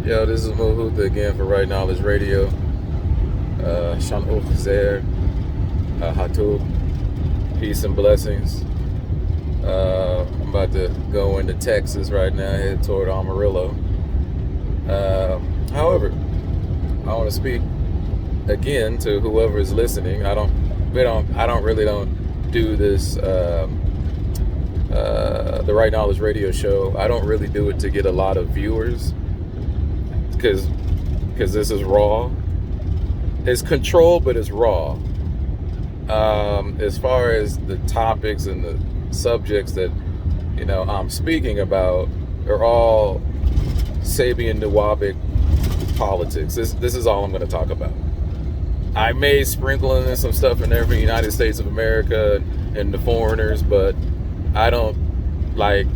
Yo, this is Muhuta again for Right Knowledge Radio. Shan Zer, Hatu, peace and blessings. I'm about to go into Texas right now, head toward Amarillo. However, I want to speak again to whoever is listening. I don't do this. The Right Knowledge Radio Show. I don't really do it to get a lot of viewers, because this is raw. It's controlled, but it's raw. As far as the topics and the subjects that I'm speaking about are all Sabian Nuwabic politics. This is all I'm going to talk about. I may sprinkle in some stuff in there for the United States of America and the foreigners, but I don't like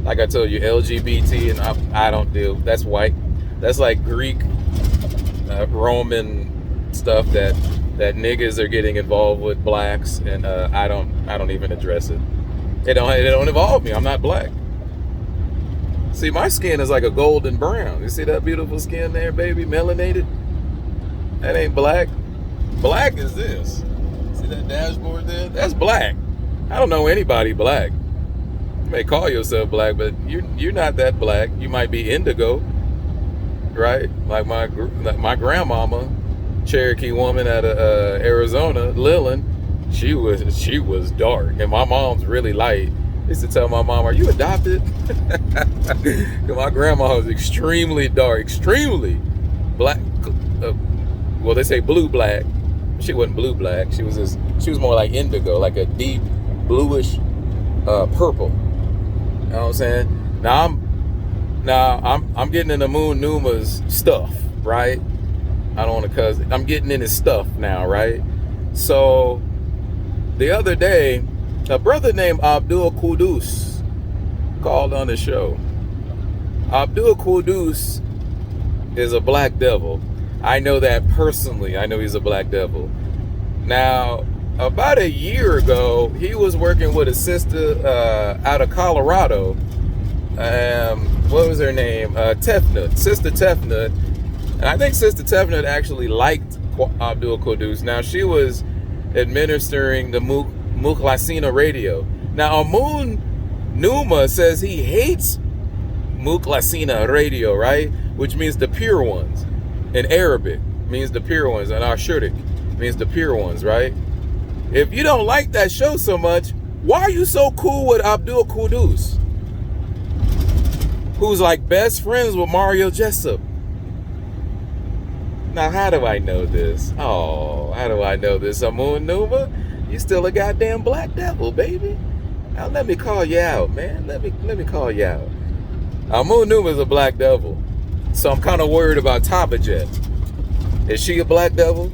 I told you, LGBT, and I don't deal. That's white. That's like Greek, Roman stuff that niggas are getting involved with blacks, and I don't even address it. It don't involve me. I'm not black. See, my skin is like a golden brown. You see that beautiful skin there, baby, melanated? That ain't black. Black is this. See that dashboard there? That's black. I don't know anybody black. You may call yourself black, but you're not that black. You might be indigo, right? Like my grandmama, Cherokee woman out of Arizona, Lillian, she was dark, and my mom's really light. I used to tell my mom, "Are you adopted?" Because my grandma was extremely dark, extremely black. Well, they say blue black. She wasn't blue black. She was more like indigo, like a deep bluish purple. You know what I'm saying? Now I'm getting into Moon Numa's stuff, right? I don't want to cuss. I'm getting in his stuff now, right? So the other day, a brother named Abdul Qudus called on the show. Abdul Qudus is a black devil. I know that personally. I know he's a black devil. Now, about a year ago, he was working with a sister out of Colorado. What was her name? Tefnut. Sister Tefnut. And I think Sister Tefnut actually liked Abdul Qudus. Now, she was administering the Mukhlasina radio. Now, Amun Numa says he hates Mukhlasina radio, right? Which means the pure ones. In Arabic, means the pure ones. And Ashuric means the pure ones, right? If you don't like that show so much, why are you so cool with Abdul Qudus, who's like best friends with Mario Jessup? Now, how do I know this? Oh, how do I know this? Amun Numa, you still a goddamn black devil, baby. Now let me call you out, man. Let me call you out. Amun Numa is a black devil. So I'm kind of worried about Tabajet. Is she a black devil?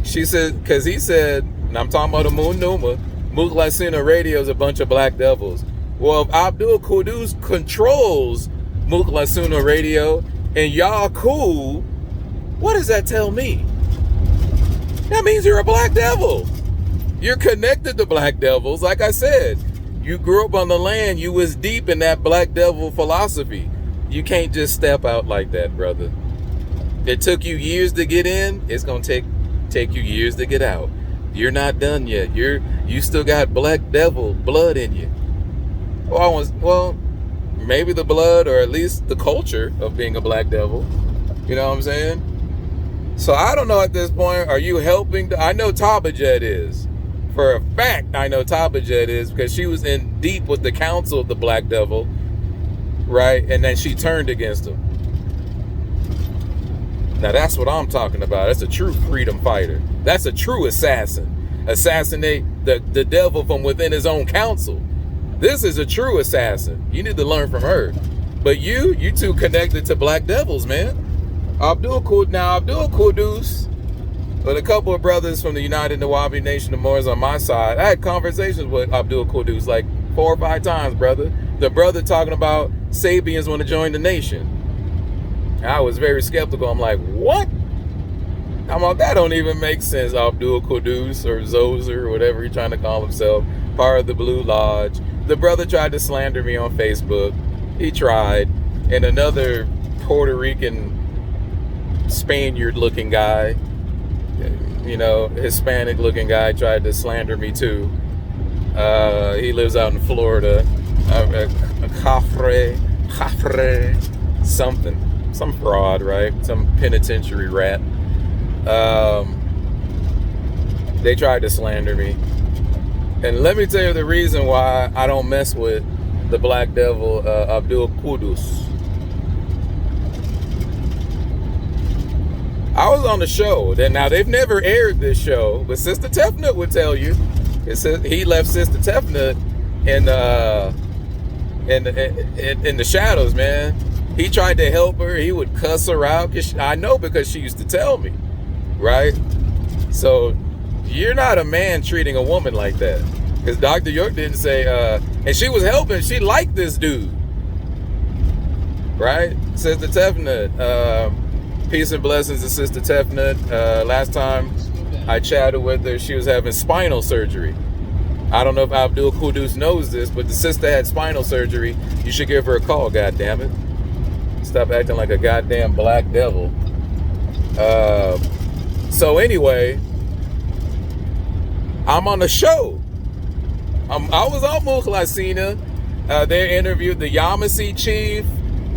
She said, because he said, and I'm talking about Amun Numa, Mukhlasina radio is a bunch of black devils. Well, if Abdul Qudus controls Mukhlasina radio and y'all cool, what does that tell me? That means you're a black devil. You're connected to black devils. Like I said, you grew up on the land. You was deep in that black devil philosophy. You can't just step out like that, brother. It took you years to get in. It's gonna take you years to get out. You're not done yet. You still got black devil blood in you. Well, maybe the blood, or at least the culture of being a black devil. You know what I'm saying? So I don't know at this point. Are you helping? I know Tabajet is. For a fact, I know Tabajet is, because she was in deep with the council of the black devil. Right? And then she turned against him. Now that's what I'm talking about. That's a true freedom fighter. That's a true assassin. Assassinate the devil from within his own council. This is a true assassin. You need to learn from her. But you two connected to black devils, man. Abdul Qudus, with a couple of brothers from the United Nawabi Nation of Moors on my side, I had conversations with Abdul Qudus like 4 or 5 times, brother. The brother talking about Sabians want to join the nation. I was very skeptical. I'm like, what? I'm like, that don't even make sense. Abdul Qudus or Zozer or whatever he's trying to call himself, part of the Blue Lodge. The brother tried to slander me on Facebook. He tried. And another Puerto Rican Spaniard looking guy, Hispanic looking guy tried to slander me too. He lives out in Florida. A Cafre, some fraud, right? Some penitentiary rat. They tried to slander me. And let me tell you the reason why I don't mess with the Black Devil, Abdul Qudus. I was on the show. Now, they've never aired this show, but Sister Tefnut would tell you. He left Sister Tefnut in the shadows, man. He tried to help her. He would cuss her out. I know, because she used to tell me, right? So you're not a man treating a woman like that. Because Dr. York didn't say, and she was helping. She liked this dude, right? Sister Tefnut, peace and blessings to Sister Tefnut. Last time I chatted with her, she was having spinal surgery. I don't know if Abdul Qudus knows this, but the sister had spinal surgery. You should give her a call, goddammit. Stop acting like a goddamn black devil. So anyway, I'm on the show. I was on Mukhlasina. They interviewed the Yamasee chief,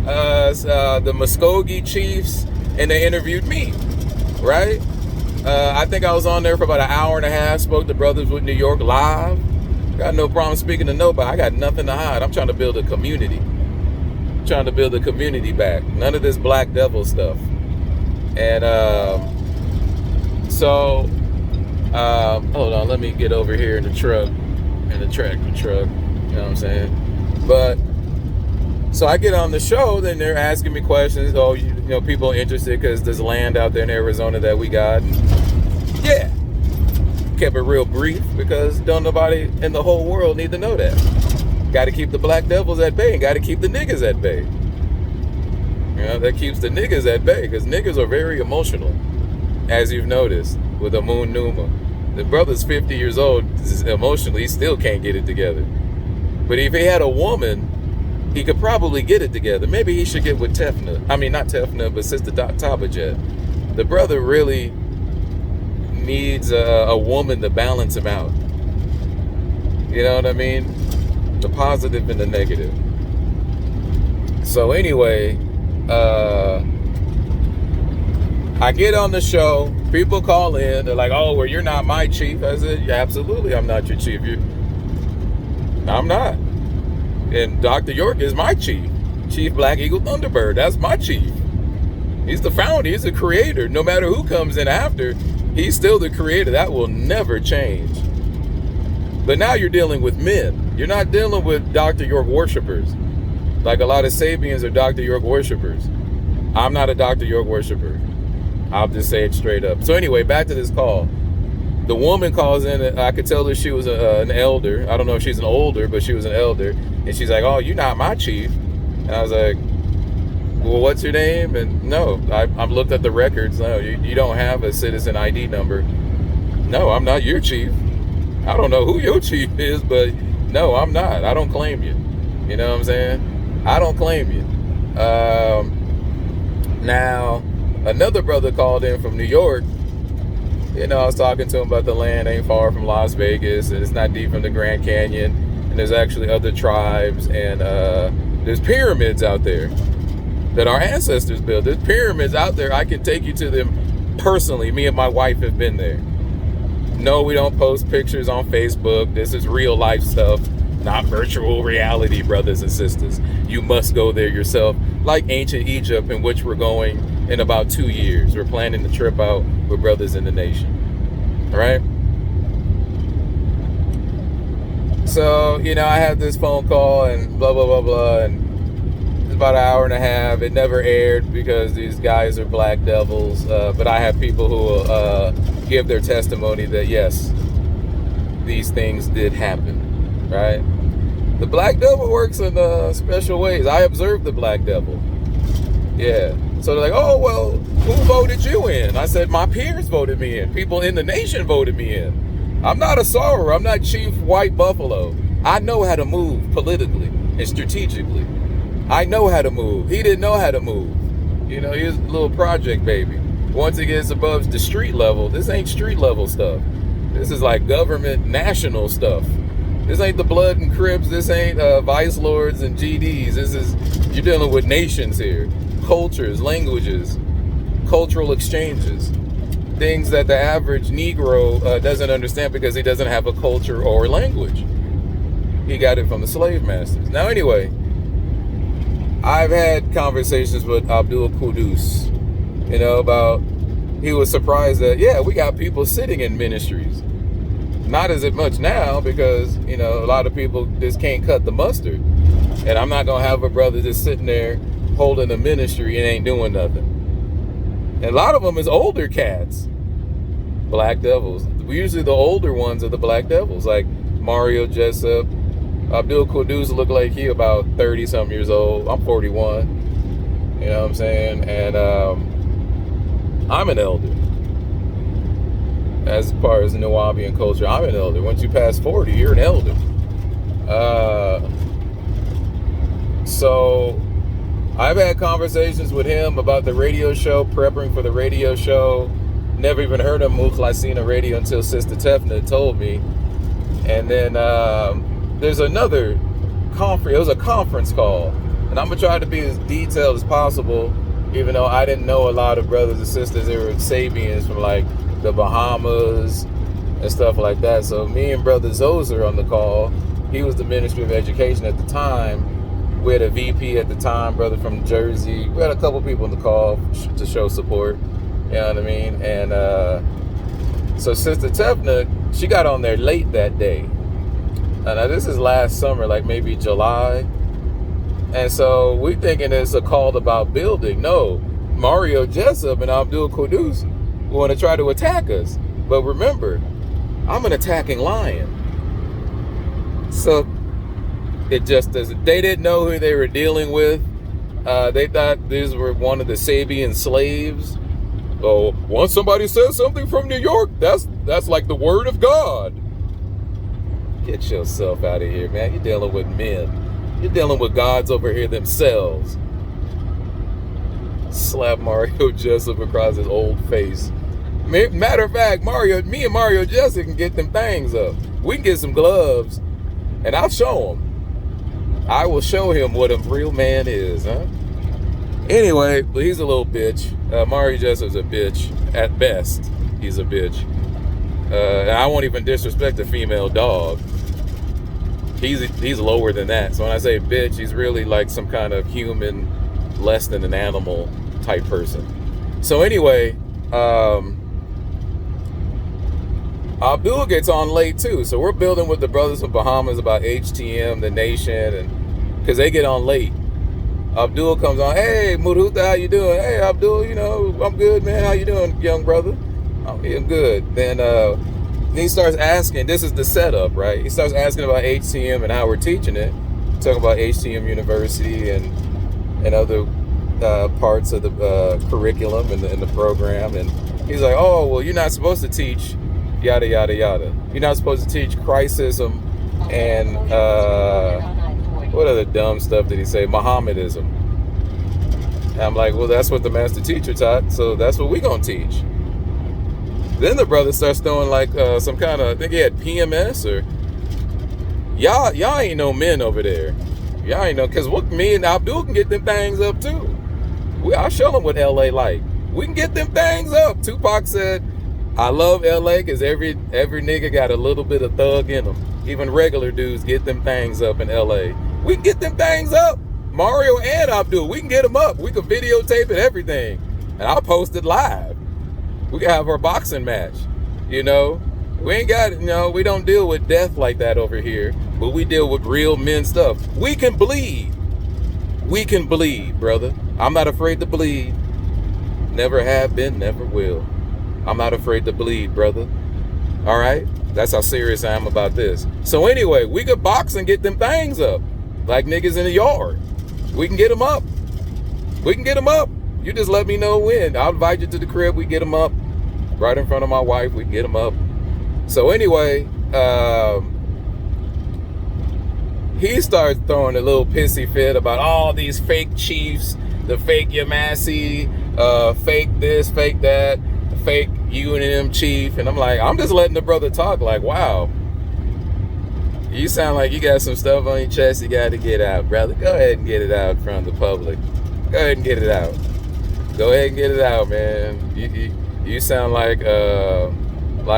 the Muskogee chiefs, and they interviewed me, right? I think I was on there for about an hour and a half, spoke to Brothers with New York live. Got no problem speaking to nobody. I got nothing to hide. I'm trying to build a community. Trying to build a community back. None of this black devil stuff. And hold on, let me get over here in the truck. In the tractor truck. You know what I'm saying? But so I get on the show, then they're asking me questions. Oh, people interested because there's land out there in Arizona that we got. Yeah. Kept it real brief because don't nobody in the whole world need to know that. Got to keep the black devils at bay and got to keep the niggas at bay. That keeps the niggas at bay because niggas are very emotional, as you've noticed with Amun Numa. The brother's 50 years old, emotionally, he still can't get it together. But if he had a woman, he could probably get it together. Maybe he should get with Tefnut. I mean, not Tefnut, but Sister Tabajet. The brother really needs a woman to balance him out. You know what I mean? The positive and the negative. So anyway, I get on the show. People call in. They're like, "Oh, well, you're not my chief." I said, "Yeah, absolutely, I'm not your chief. I'm not." And Dr. York is my chief. Chief Black Eagle Thunderbird. That's my chief. He's the founder. He's the creator. No matter who comes in after, he's still the creator. That will never change. But now you're dealing with men. You're not dealing with Dr. York worshipers. Like a lot of Sabians are Dr. York worshipers. I'm not a Dr. York worshiper. I'll just say it straight up. So anyway, back to this call. The woman calls in. I could tell that she was an elder. I don't know if she's an older, but she was an elder. And she's like, "Oh, you're not my chief." And I was like, "Well, what's your name?" And no, I've looked at the records. No, you don't have a citizen ID number. No, I'm not your chief. I don't know who your chief is, but no, I'm not. I don't claim you. You know what I'm saying? I don't claim you. Now, another brother called in from New York. I was talking to him about the land ain't far from Las Vegas, and it's not deep from the Grand Canyon, and there's actually other tribes, and there's pyramids out there that our ancestors built. There's pyramids out there. I can take you to them personally. Me and my wife have been there. No, we don't post pictures on Facebook. This is real life stuff, not virtual reality, brothers and sisters. You must go there yourself, like ancient Egypt, in which we're going in about 2 years. We're planning the trip out with brothers in the nation. All right? So, I had this phone call and blah, blah, blah, blah, and it's about an hour and a half. It never aired because these guys are black devils, but I have people who will give their testimony that, yes, these things did happen, right? The black devil works in special ways. I observed the black devil. Yeah. So they're like, "Oh, well, who voted you in?" I said, "My peers voted me in. People in the nation voted me in. I'm not a sorrower. I'm not Chief White Buffalo. I know how to move politically and strategically. I know how to move. He didn't know how to move. You know, he's a little project baby. Once it gets above the street level, this ain't street level stuff. This is like government national stuff. This ain't the Blood and Crips. This ain't Vice Lords and GDs. You're dealing with nations here. Cultures, languages, cultural exchanges. Things that the average Negro doesn't understand because he doesn't have a culture or language. He got it from the slave masters. Now, anyway, I've had conversations with Abdul Qudus, you know, about, he was surprised that, yeah, we got people sitting in ministries. Not as much now because, you know, a lot of people just can't cut the mustard. And I'm not going to have a brother just sitting there holding a ministry and ain't doing nothing. And a lot of them is older cats. Black devils. Usually the older ones are the black devils, like Mario Jessup. Abdul Qudus look like he about 30 something years old. I'm 41. You know what I'm saying? And I'm an elder. As far as the Nubian culture, I'm an elder. Once you pass 40, you're an elder. So I've had conversations with him about the radio show, prepping for the radio show. Never even heard of Mukhlasina Radio until Sister Tefna told me. And then there's another conference. It was a conference call. And I'm going to try to be as detailed as possible, even though I didn't know a lot of brothers and sisters. They were Sabians from like the Bahamas and stuff like that. So me and Brother Zozer on the call, he was the Ministry of Education at the time. We had a VP at the time, brother from Jersey. We had a couple people on the call to show support. You know what I mean? And so Sister Tefna, she got on there late that day. Now this is last summer, like maybe July. And so we thinking it's a call about building. No, Mario Jessup and Abdul Qudus want to try to attack us. But remember, I'm an attacking lion. So it just doesn't. They didn't know who they were dealing with. They thought these were one of the Sabian slaves. Oh, once somebody says something from New York, that's like the word of God. Get yourself out of here, man. You're dealing with men. You're dealing with gods over here themselves. Slap Mario Jessup across his old face. Matter of fact, me and Mario Jessup can get them things up. We can get some gloves, and I'll show him. I will show him what a real man is, huh? Anyway, but he's a little bitch. Mario Jessup's a bitch. At best, he's a bitch. And I won't even disrespect a female dog. He's lower than that. So when I say bitch, he's really like some kind of human, less than an animal type person. So anyway, Abdul gets on late too. So we're building with the brothers from Bahamas about HTM, the nation, and because they get on late. Abdul comes on, hey, Mudhuta, how you doing? Hey, Abdul, you know, I'm good, man. How you doing, young brother? I'm good. Then he starts asking, this is the setup, right? He starts asking about HTM and how we're teaching it. Talking about HTM University and other parts of the curriculum and the program. And he's like, oh, well, you're not supposed to teach yada, yada, yada. You're not supposed to teach Christism and what other dumb stuff did he say? Mohammedism. And I'm like, well, that's what the master teacher taught, so that's what we're going to teach. Then the brother starts throwing like some kind of, I think he had PMS or, y'all ain't no men over there. Y'all ain't no, because me and Abdul can get them things up too. I'll show them what LA like. We can get them things up. Tupac said, I love LA because every nigga got a little bit of thug in them. Even regular dudes get them things up in LA. We can get them things up. Mario and Abdul, we can get them up. We can videotape it, everything. And I'll post it live. We can have our boxing match. You know, we ain't got, you know, we don't deal with death like that over here, but we deal with real men stuff. We can bleed. We can bleed, brother. I'm not afraid to bleed. Never have been, never will. I'm not afraid to bleed, brother. All right? That's how serious I am about this. So anyway, we could box and get them things up. Like niggas in the yard. We can get them up. We can get them up. You just let me know when. I'll invite you to the crib. We get them up. Right in front of my wife. We can get them up. So anyway, he starts throwing a little pissy fit about all these fake chiefs the fake Yamasi, fake this, fake that, fake UNM chief. And I'm like, I'm just letting the brother talk. Like, wow, you sound like you got some stuff on your chest you got to get out, brother. Go ahead and get it out in front of the public. Go ahead and get it out. Go ahead and get it out, man. You sound like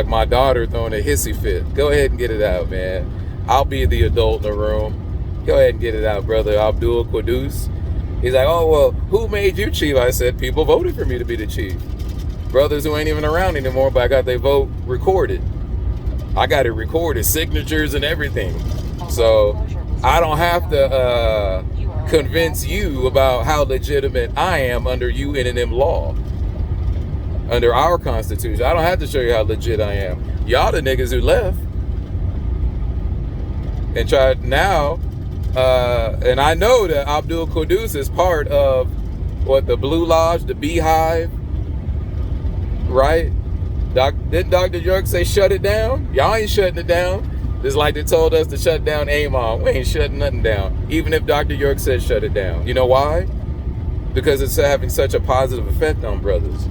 my daughter throwing a hissy fit. Go ahead and get it out, man. I'll be the adult in the room. Go ahead and get it out, brother. Abdul Qudus. He's like, oh, well, who made you chief? I said, people voted for me to be the chief. Brothers who ain't even around anymore, but I got their vote recorded. I got it recorded, signatures and everything. So I don't have to convince you about how legitimate I am under UNM law, under our constitution. I don't have to show you how legit I am. Y'all the niggas who left and tried now. And I know that Abdul Qudus is part of what, the Blue Lodge, the Beehive, right? Didn't Dr. York say shut it down? Y'all ain't shutting it down. Just like they told us to shut down AMON. We ain't shutting nothing down, even if Dr. York said shut it down. You know why? Because it's having such a positive effect on brothers,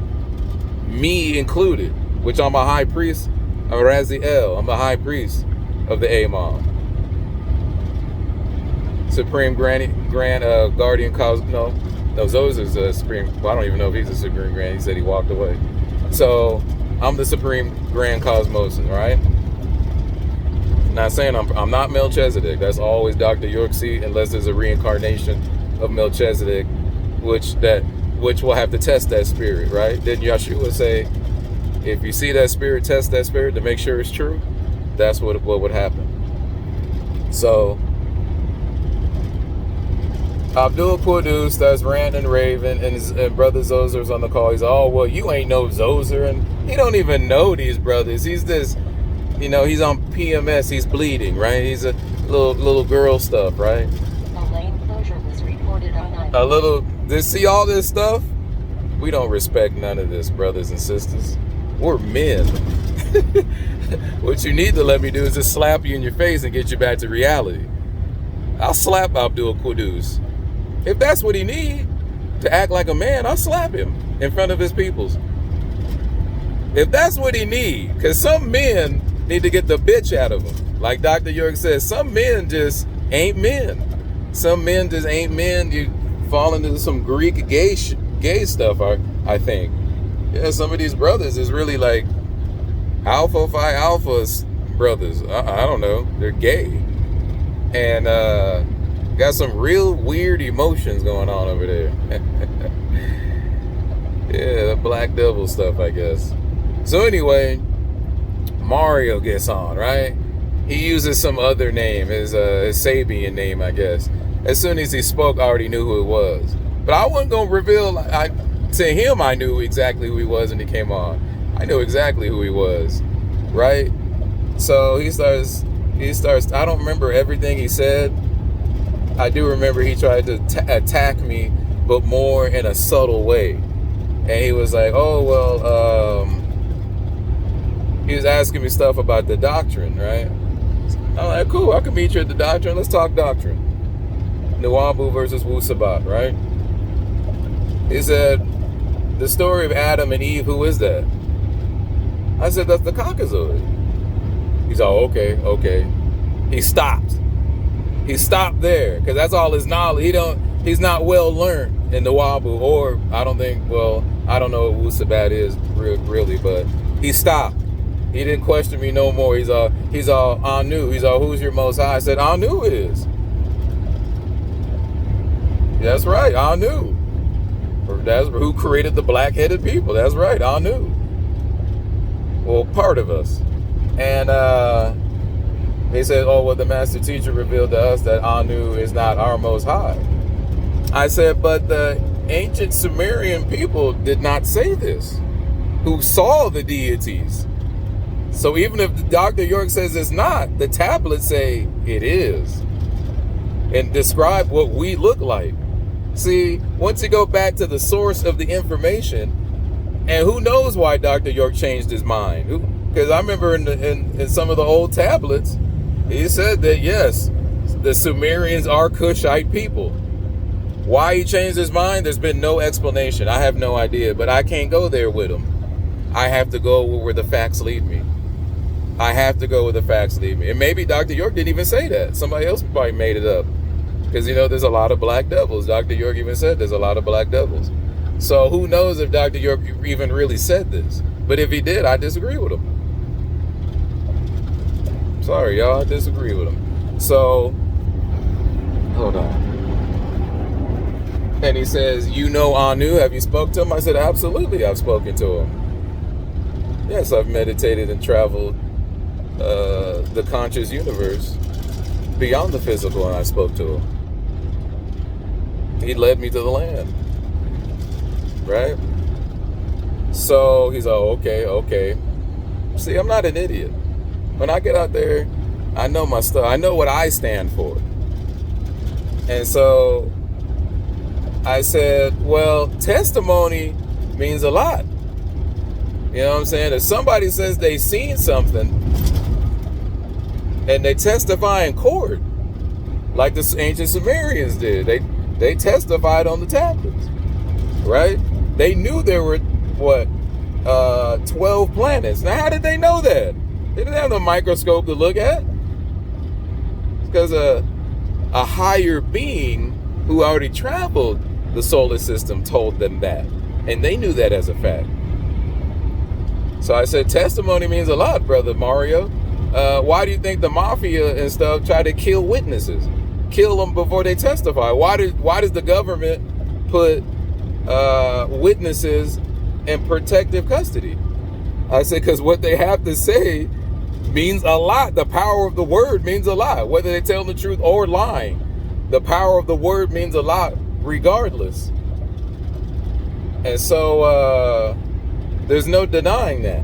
me included, which I'm a high priest of Raziel. I'm the high priest of the AMON. Supreme Guardian Cosmos. No, Zozer's a Supreme. Well, I don't even know if he's a Supreme Grand. He said he walked away. So I'm the Supreme Grand Cosmosan, right? Not saying I'm not Melchizedek. That's always Dr. York's seat, unless there's a reincarnation of Melchizedek, which will have to test that spirit, right? Didn't Yeshua say, if you see that spirit, test that spirit to make sure it's true? That's what would happen. So Abdul Qudus, that's ranting and raving, and brother Zozer's on the call. He's oh, well, you ain't no Zozer, and he don't even know these brothers. He's this, he's on PMS. He's bleeding, right? He's a little girl stuff, right? A lane closure was reported on a little. See all this stuff? We don't respect none of this, brothers and sisters. We're men. What you need to let me do is just slap you in your face and get you back to reality. I'll slap Abdul Qudus. If that's what he need to act like a man, I'll slap him in front of his peoples. If that's what he need, because some men need to get the bitch out of him. Like Dr. York says, some men just ain't men. Some men just ain't men. You fall into some Greek gay stuff, I think. Yeah, some of these brothers is really like Alpha Phi Alpha's brothers. I don't know. They're gay. And got some real weird emotions going on over there. Yeah, the black devil stuff, I guess. So anyway, Mario gets on, right? He uses some other name, his Sabian name, I guess. As soon as he spoke, I already knew who it was. But I wasn't going to reveal, to him, I knew exactly who he was when he came on. I knew exactly who he was, right? So he starts, I don't remember everything he said. I do remember he tried to attack me, but more in a subtle way. And he was like, oh, well, he was asking me stuff about the doctrine, right? I'm like, cool, I can meet you at the doctrine. Let's talk doctrine. Nuwabu versus Wu Sabat, right? He said, the story of Adam and Eve, who is that? I said, that's the Caucasoid. He's all, okay. He stopped. He stopped there, because that's all his knowledge. He's not well learned in the Wabu, or I don't know what Wu Sabat is really, but he stopped. He didn't question me no more. He's all Anu. He's all, who's your most high? I said, Anu is. That's right, Anu. That's who created the black-headed people. That's right, Anu. Well, part of us. And they said, oh, well, the master teacher revealed to us that Anu is not our most high. I said, but the ancient Sumerian people did not say this, who saw the deities. So even if Dr. York says it's not, the tablets say it is, and describe what we look like. See, once you go back to the source of the information, and who knows why Dr. York changed his mind? Because I remember in some of the old tablets, he said that yes, the Sumerians are Kushite people. Why he changed his mind, there's been no explanation. I have no idea, but I can't go there with him. I have to go where the facts lead me. I have to go where the facts lead me. And maybe Dr. York didn't even say that. Somebody else probably made it up. Because, there's a lot of black devils. Dr. York even said there's a lot of black devils. So who knows if Dr. York even really said this. But if he did, I disagree with him. Sorry, y'all, I disagree with him. So, hold on. And he says, Anu, have you spoke to him? I said, absolutely, I've spoken to him. Yes, I've meditated and traveled the conscious universe beyond the physical, and I spoke to him. He led me to the land. Right? So he's like, okay. See, I'm not an idiot. When I get out there, I know my stuff. I know what I stand for. And so I said, well, testimony means a lot. You know what I'm saying? If somebody says they've seen something and they testify in court, like the ancient Sumerians did, they testified on the tablets, right? They knew there were, 12 planets. Now, how did they know that? They didn't have the microscope to look at. It's because a higher being who already traveled the solar system told them that. And they knew that as a fact. So I said, testimony means a lot, brother Mario. Why do you think the mafia and stuff try to kill witnesses? Kill them before they testify? Why does the government put witnesses in protective custody? I said, because what they have to say means a lot. The power of the word means a lot. Whether they tell the truth or lying, the power of the word means a lot regardless. And so there's no denying that.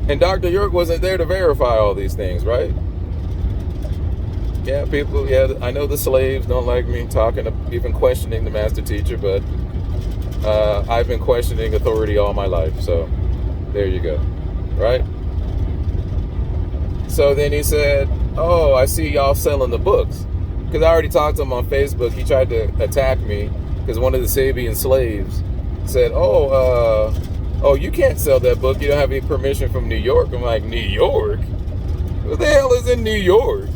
And Dr. York wasn't there to verify all these things, right? Yeah, people, I know the slaves don't like me talking, even questioning the master teacher, but I've been questioning authority all my life. So there you go, right? So then he said, oh, I see y'all selling the books. Because I already talked to him on Facebook. He tried to attack me because one of the Sabian slaves said, oh, you can't sell that book. You don't have any permission from New York. I'm like, New York? What the hell is in New York?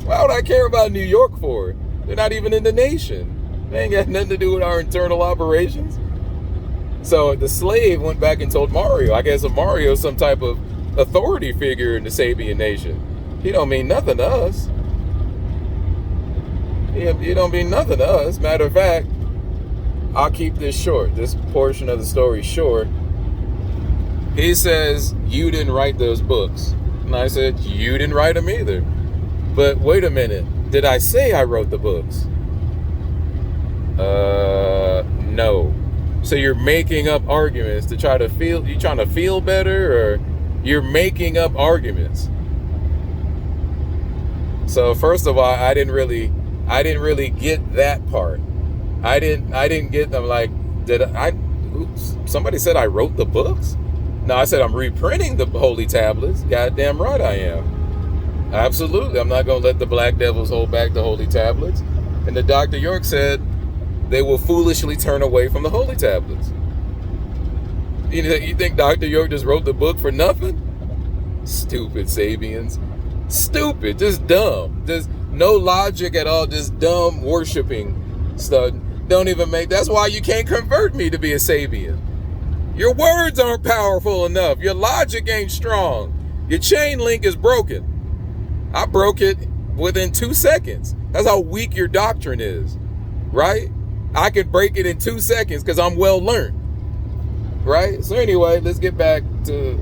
Why would I care about New York for? They're not even in the nation. They ain't got nothing to do with our internal operations. So the slave went back and told Mario. I guess Mario is some type of authority figure in the Sabian nation. He don't mean nothing to us. He don't mean nothing to us. Matter of fact, I'll keep this short, this portion of the story short. He says, you didn't write those books. And I said, you didn't write them either. But wait a minute. Did I say I wrote the books? No. So you're making up arguments to try to feel, you trying to feel better, or you're making up arguments? So first of all, I didn't really get that part. I didn't get them. Like, somebody said I wrote the books? No, I said I'm reprinting the holy tablets. Goddamn right I am. Absolutely. I'm not going to let the black devils hold back the holy tablets. And the Dr. York said they will foolishly turn away from the holy tablets. You think Dr. York just wrote the book for nothing? Stupid Sabians. Stupid. Just dumb. Just no logic at all. Just dumb worshiping stuff. Don't even make... That's why you can't convert me to be a Sabian. Your words aren't powerful enough. Your logic ain't strong. Your chain link is broken. I broke it within 2 seconds. That's how weak your doctrine is, right? I could break it in 2 seconds because I'm well learned, right? So anyway, let's get back to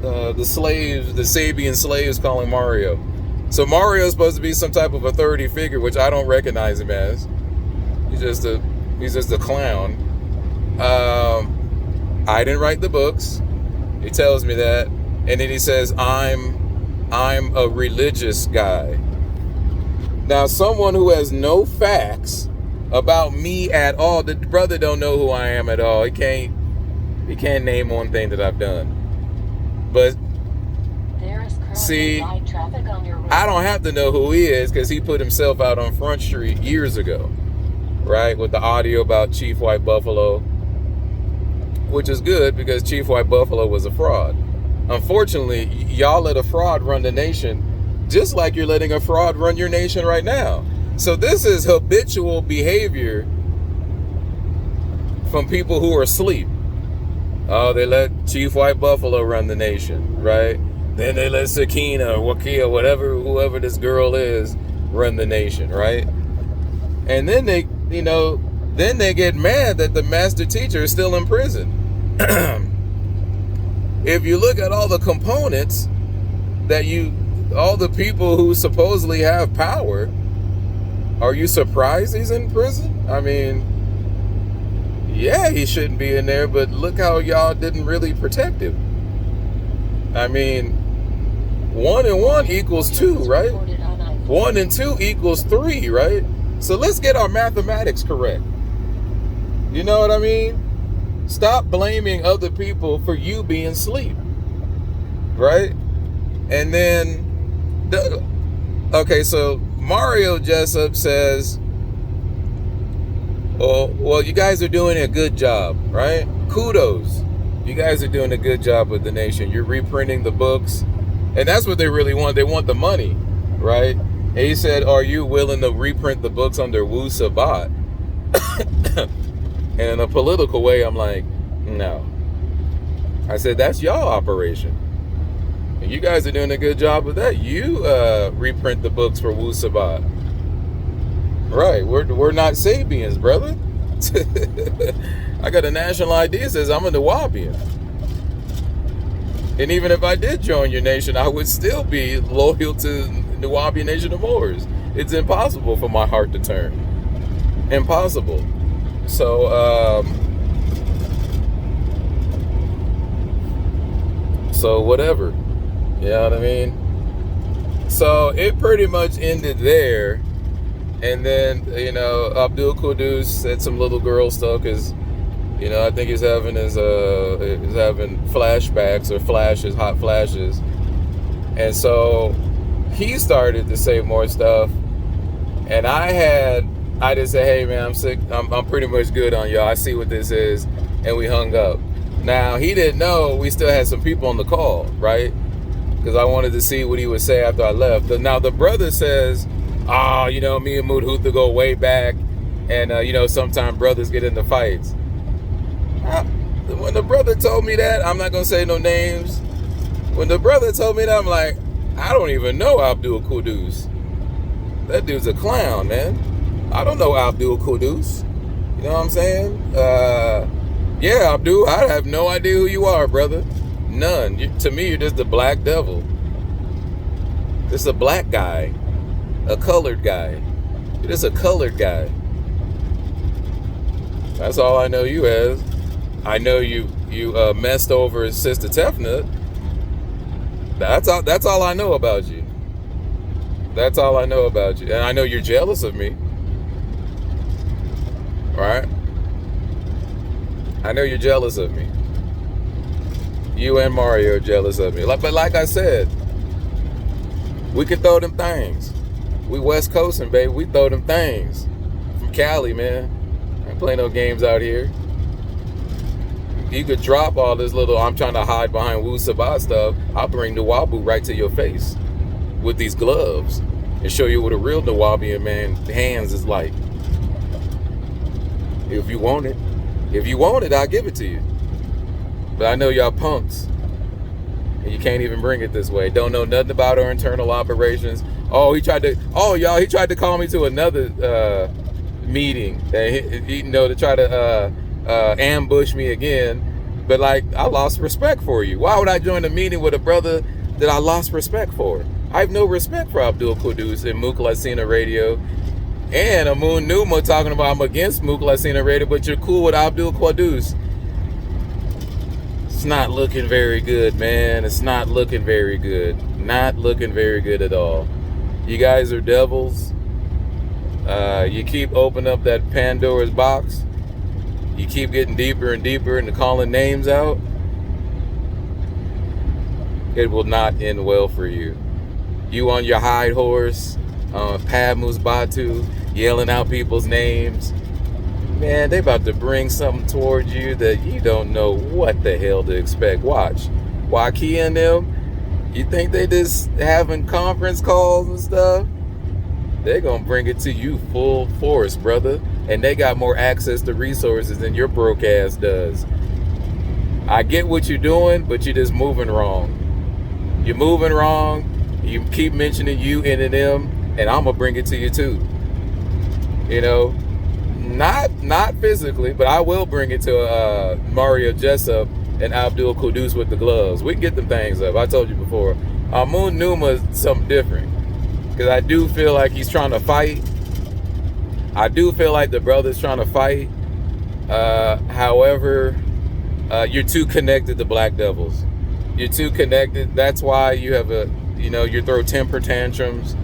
the slaves, the Sabian slaves calling Mario. So Mario is supposed to be some type of authority figure, which I don't recognize him as. He's just a clown. I didn't write the books. He tells me that, and then he says I'm a religious guy. Now, someone who has no facts about me at all, the brother don't know who I am at all. He can't name one thing that I've done. But see, I don't have to know who he is because he put himself out on Front Street years ago. right? With the audio about Chief White Buffalo, which is good because Chief White Buffalo was a fraud. Unfortunately, y'all let a fraud run the nation, just like you're letting a fraud run your nation right now. So this is habitual behavior from people who are asleep. Oh, they let Chief White Buffalo run the nation, right? Then they let Sakina or Wakia, whoever this girl is, run the nation, right? And then they get mad that the master teacher is still in prison. If you look at all the components all the people who supposedly have power, are you surprised he's in prison? I mean, yeah, he shouldn't be in there, but look how y'all didn't really protect him. I mean, 1 and 1 equals 2, right? 1 and 2 equals 3, right? So let's get our mathematics correct. You know what I mean? Stop blaming other people for you being asleep, right? And then, okay, so Mario Jessup says, well, you guys are doing a good job, right? Kudos. You guys are doing a good job with the nation. You're reprinting the books. And that's what they really want. They want the money, right? And he said, are you willing to reprint the books under Wu Sabat? And in a political way, I'm like, no. I said, that's y'all operation. And you guys are doing a good job with that. You reprint the books for Wu Sabat. Right, we're not Sabians, brother. I got a national ID that says I'm a Nawabian. And even if I did join your nation, I would still be loyal to Nawabian Nation of Moors. It's impossible for my heart to turn. Impossible. So, whatever. You know what I mean? So it pretty much ended there. And then, Abdul Qudus said some little girl stuff because, I think he's having flashbacks or flashes, hot flashes. And so he started to say more stuff. And I just said, hey man, I'm sick. I'm pretty much good on y'all. I see what this is. And we hung up. Now, he didn't know we still had some people on the call, right? Because I wanted to see what he would say after I left. Now, the brother says, me and Mudhutha go way back. And, sometimes brothers get into fights. When the brother told me that, I'm not going to say no names. When the brother told me that, I'm like, I don't even know Abdul Qudus. That dude's a clown, man. I don't know Abdul Qudus. You know what I'm saying? Yeah, Abdul, I have no idea who you are, brother. None. To me, you're just a black devil. Just a black guy. A colored guy. You're just a colored guy. That's all I know you as. I know you messed over Sister Tefnut. That's all I know about you. That's all I know about you. And I know you're jealous of me. Right? I know you're jealous of me. You and Mario are jealous of me. But like I said, we can throw them things. We West Coastin', baby. We throw them things. From Cali, man. I ain't play no games out here. You could drop all this little, I'm trying to hide behind Wu Sabat stuff. I'll bring Nawabu right to your face with these gloves and show you what a real Nawabian man's hands is like. If you want it. If you want it, I'll give it to you. But I know y'all punks. And you can't even bring it this way. Don't know nothing about our internal operations. He tried to call me to another meeting. To try to ambush me again. But I lost respect for you. Why would I join a meeting with a brother that I lost respect for? I have no respect for Abdul Qudus and Mukhlasina Radio. And Amun Numa talking about I'm against Mukhlasina Radio, but you're cool with Abdul Qudus. It's not looking very good, man. It's not looking very good. Not looking very good at all. You guys are devils. You keep opening up that Pandora's box. You keep getting deeper and deeper into calling names out. It will not end well for you. You on your high horse, Padmus Batu, yelling out people's names, Man, they about to bring something towards you that you don't know what the hell to expect. Watch. Waukee and them, you think they just having conference calls and stuff? They're going to bring it to you full force, brother. And they got more access to resources than your broke ass does. I get what you're doing, but you're just moving wrong. You're moving wrong. You keep mentioning you and them, and I'm going to bring it to you too. You know, not physically, but I will bring it to Mario Jessup and Abdul Qudus with the gloves. We can get them things up. I told you before. Moon Numa is something different. Because I do feel like he's trying to fight. I do feel like the brother's trying to fight. However, you're too connected to Black Devils. You're too connected. That's why you have you throw temper tantrums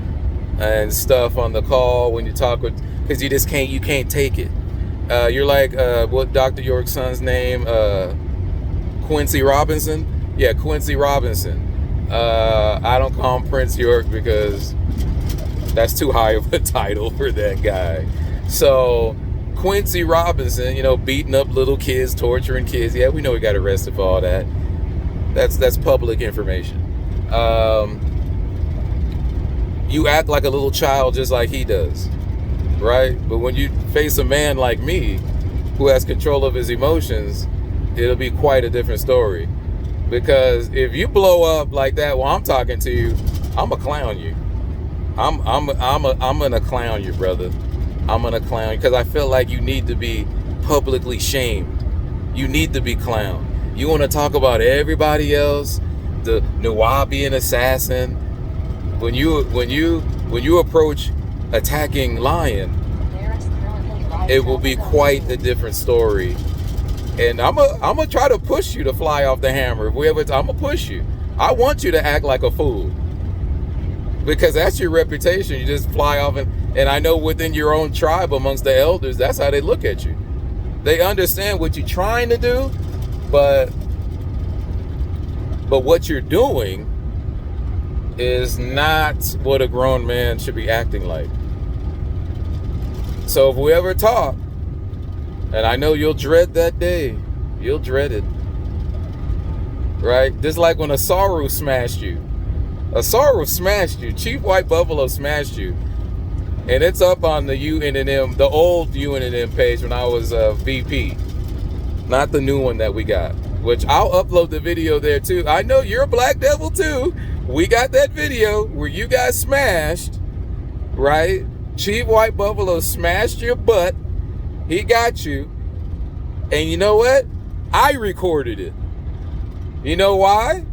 and stuff on the call when you talk with, because you can't take it. You're like, what Dr. York's son's name? Quincy Robinson? Yeah, Quincy Robinson. I don't call him Prince York because that's too high of a title for that guy. So Quincy Robinson, beating up little kids, torturing kids. Yeah, we know he got arrested for all that. That's public information. You act like a little child just like he does, right? But when you face a man like me who has control of his emotions, it'll be quite a different story. Because if you blow up like that while I'm talking to you, I'm gonna clown you. I'm gonna clown you, brother. I'm gonna clown you because I feel like you need to be publicly shamed. You need to be clowned. You want to talk about everybody else, the Nawabian assassin. When you approach attacking Lion, it will be quite a different story. And I'm gonna try to push you to fly off the hammer. I'm gonna push you. I want you to act like a fool. Because that's your reputation. You just fly off and I know within your own tribe amongst the elders, that's how they look at you. They understand what you're trying to do, but what you're doing is not what a grown man should be acting like. So if we ever talk, and I know you'll dread that day, you'll dread it, right? Just like when Asaru smashed you. Asaru smashed you. Chief White Buffalo smashed you. And it's up on the UNNM, the old UNNM page when I was VP. Not the new one that we got. Which I'll upload the video there too. I know you're a Black Devil too. We got that video where you got smashed, right? Chief White Buffalo smashed your butt. He got you. And you know what? I recorded it. You know why?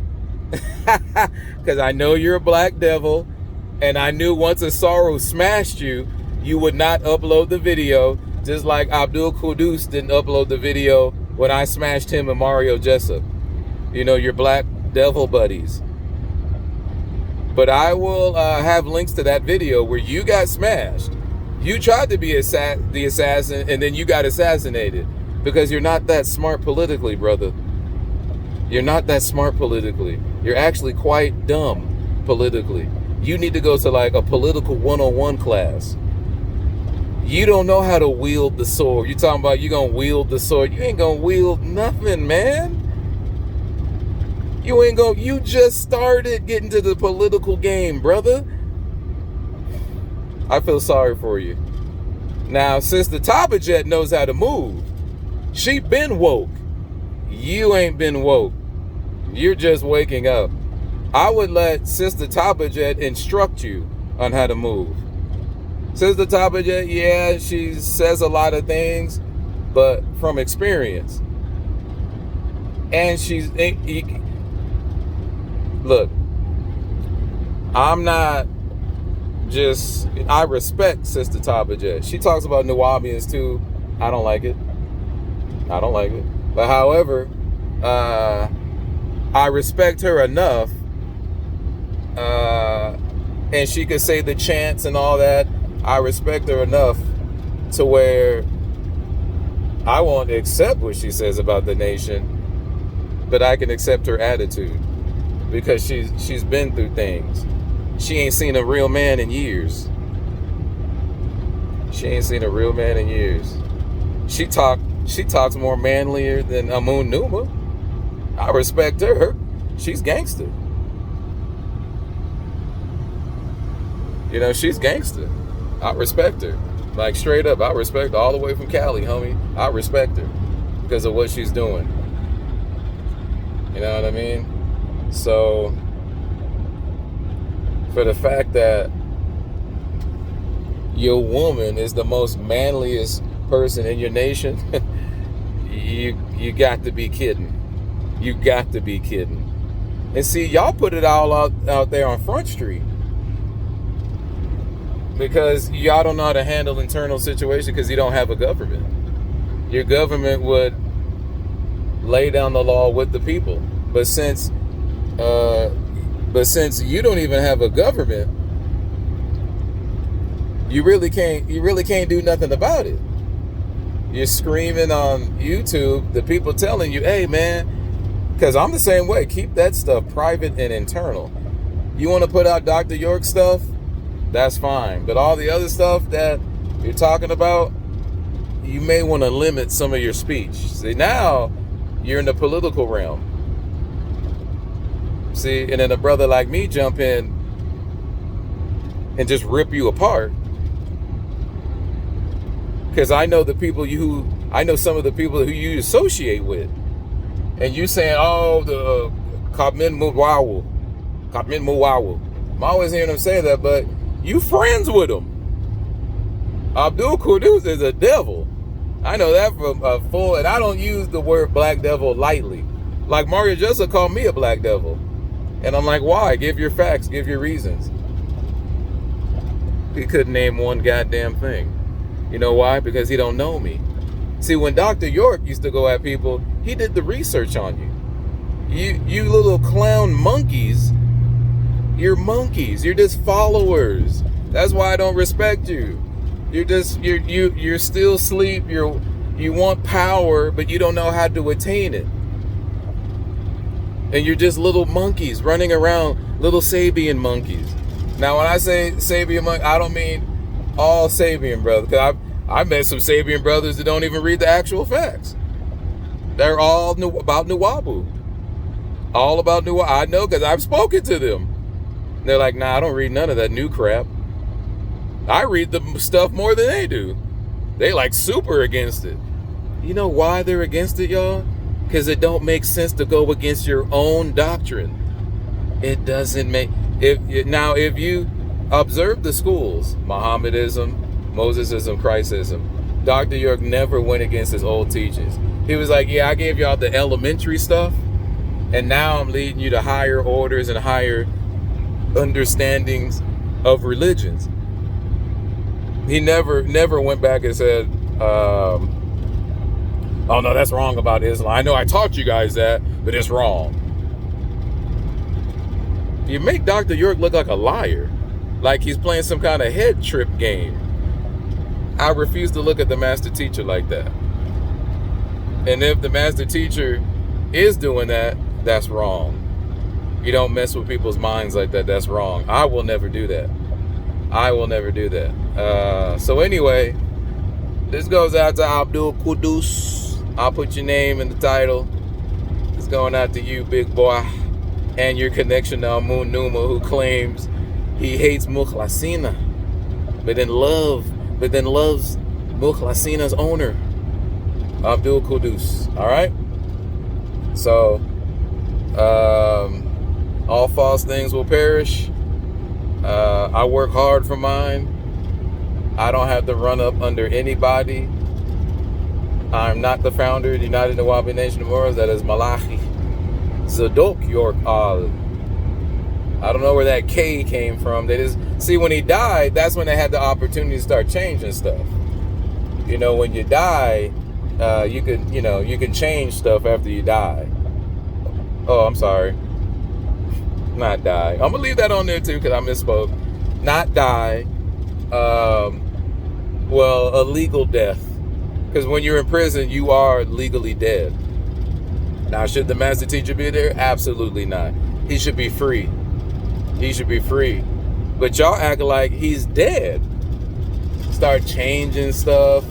Because I know you're a Black Devil, and I knew once Asaru smashed you, you would not upload the video, just like Abdul Qudus didn't upload the video when I smashed him and Mario Jessup. Your Black Devil buddies. But I will have links to that video where you got smashed. You tried to be the assassin, and then you got assassinated because you're not that smart politically, brother. You're not that smart politically. You're actually quite dumb politically. You need to go to like a political 101 class. You don't know how to wield the sword. You're talking about you gonna wield the sword. You ain't gonna wield nothing, man. You just started getting to the political game, brother. I feel sorry for you. Now, since the Tabajet knows how to move, she been woke. You ain't been woke. You're just waking up. I would let Sister Tabajet instruct you on how to move. Sister Tabajet, yeah, she says a lot of things, but from experience. And look, I respect Sister Tabajet. She talks about Nuwabians too. I don't like it. But however, I respect her enough, and she could say the chants and all that. I respect her enough to where I won't accept what she says about the nation, but I can accept her attitude because she's been through things. She ain't seen a real man in years. She talks more manlier than Amun Numa. I respect her. She's gangster. You know, she's gangster. I respect her. Like, straight up, I respect her all the way from Cali, homie. I respect her because of what she's doing. You know what I mean? So, for the fact that your woman is the most manliest person in your nation, you got to be kidding. You got to be kidding. And see, y'all put it all out there on Front Street because y'all don't know how to handle internal situations because you don't have a government. Your government would lay down the law with the people. But since you don't even have a government, you really can't do nothing about it. You're screaming on YouTube, the people telling you, hey man, because I'm the same way, keep that stuff private and internal. You want to put out Dr. York stuff, that's fine. But all the other stuff that you're talking about, you may want to limit some of your speech. See, now you're in the political realm. See, and then a brother like me jump in and just rip you apart. Because I know some of the people who you associate with. And you saying, oh, the Kabmin Muwawu. I'm always hearing them say that, but you friends with them. Abdul Qudus is a devil. I know that from a full, and I don't use the word black devil lightly. Like Mario Jussa called me a black devil. And I'm like, why? Give your facts, give your reasons. He couldn't name one goddamn thing. You know why? Because he don't know me. See, when Dr. York used to go at people, he did the research on you. You little clown monkeys, you're monkeys. You're just followers. That's why I don't respect you. You're still asleep. You want power, but you don't know how to attain it. And you're just little monkeys running around, little Sabian monkeys. Now, when I say Sabian monkey, I don't mean all Sabian brothers. Because I've met some Sabian brothers that don't even read the actual facts. They're all about Nuwabu. All about Nuwabu. I know because I've spoken to them. They're like, nah, I don't read none of that new crap. I read the stuff more than they do. They like super against it. You know why they're against it, y'all? Because it don't make sense to go against your own doctrine. It doesn't make... If you observe the schools, Mohammedism, Mosesism, Christism, Dr. York never went against his old teachings. He was like, yeah, I gave y'all the elementary stuff, and now I'm leading you to higher orders and higher understandings of religions. He never went back and said, oh no, that's wrong about Islam. I know I taught you guys that, but it's wrong. You make Dr. York look like a liar, like he's playing some kind of head trip game. I refuse to look at the master teacher like that. And if the master teacher is doing that, that's wrong. You don't mess with people's minds like that. That's wrong. I will never do that. I will never do that. So anyway, this goes out to Abdul Qudus. I'll put your name in the title. It's going out to you, big boy, and your connection to Amun Numa, who claims he hates Mukhlasina, but then loves Mukhlasina's owner, Abdul Qudus. All right. So, all false things will perish. I work hard for mine. I don't have to run up under anybody. I'm not the founder of the United Nawabi Nation of Moors. That is Malachi Zadok York Al. I don't know where that K came from. They just see when he died, that's when they had the opportunity to start changing stuff. You know, when you die, you can change stuff after you die. Oh, I'm sorry. Not die. I'm gonna leave that on there too because I misspoke. Not die. Well, a legal death. Because when you're in prison, you are legally dead. Now, should the master teacher be there? Absolutely not. He should be free. He should be free. But y'all act like he's dead. Start changing stuff.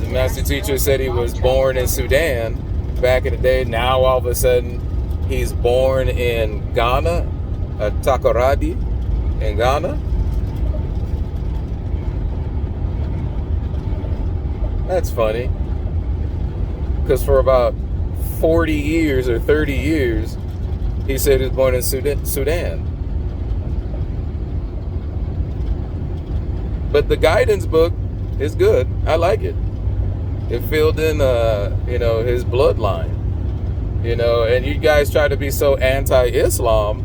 The master teacher said he was born in Sudan back in the day. Now all of a sudden he's born in Ghana, Takoradi in Ghana. That's funny. Because for about 40 years or 30 years, he said he was born in Sudan. But the guidance book is good. I like it. It filled in, his bloodline. And you guys try to be so anti-Islam.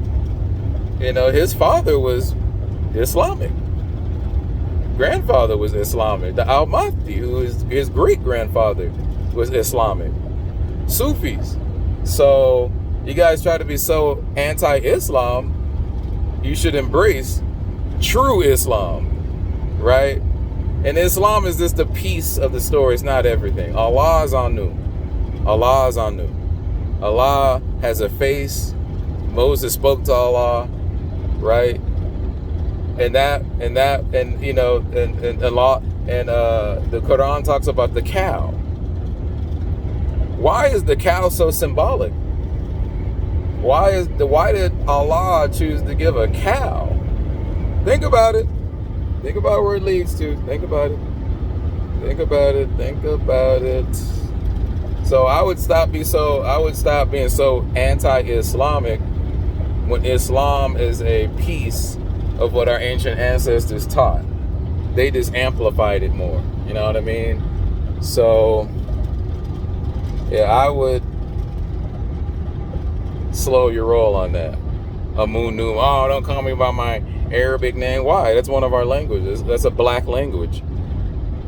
His father was Islamic. Grandfather was Islamic. The Al-Mahdi, who is his great-grandfather, was Islamic. Sufis. So you guys try to be so anti-Islam, you should embrace true Islam, right? And Islam is just a piece of the story. It's not everything. Allah is Anu. Allah is Anu. Allah has a face. Moses spoke to Allah, right? And Allah and the Quran talks about the cow. Why is the cow so symbolic? Why did Allah choose to give a cow? Think about it. Think about where it leads to. Think about it. Think about it. Think about it. So I would stop being so anti-Islamic when Islam is a piece of what our ancient ancestors taught. They just amplified it more. You know what I mean? So yeah, I would slow your roll on that. Amun Num. Oh, don't call me by my Arabic name. Why? That's one of our languages. That's a black language.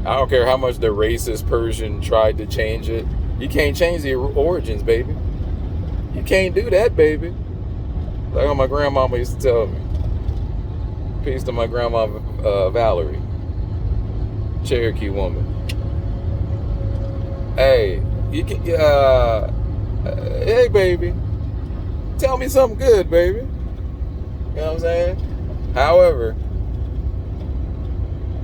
I don't care how much the racist Persian tried to change it. You can't change the origins, baby. You can't do that, baby. Like how my grandmama used to tell me. Peace to my grandma Valerie, Cherokee woman. Hey, you can. Hey, baby. Tell me something good, baby. You know what I'm saying? However,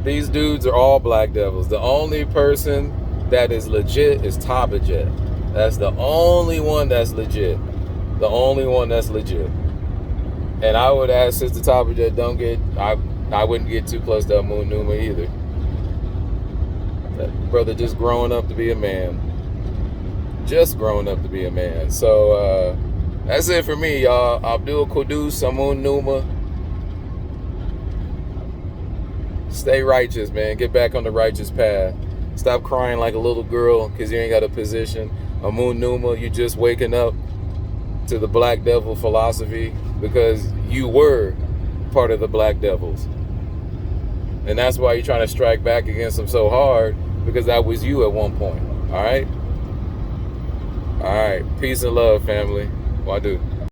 these dudes are all black devils. The only person that is legit is Tabajet. That's the only one that's legit. The only one that's legit. And I would ask Sister Tabajet, I wouldn't get too close to Amun Numa either. That brother just growing up to be a man. Just growing up to be a man. So, that's it for me, y'all. Abdul Qudus, Amun Numa. Stay righteous, man. Get back on the righteous path. Stop crying like a little girl because you ain't got a position. Amun Numa, you just waking up to the Black Devil philosophy because you were part of the Black Devils. And that's why you're trying to strike back against them so hard, because that was you at one point. All right? All right. Peace and love, family. Wadu.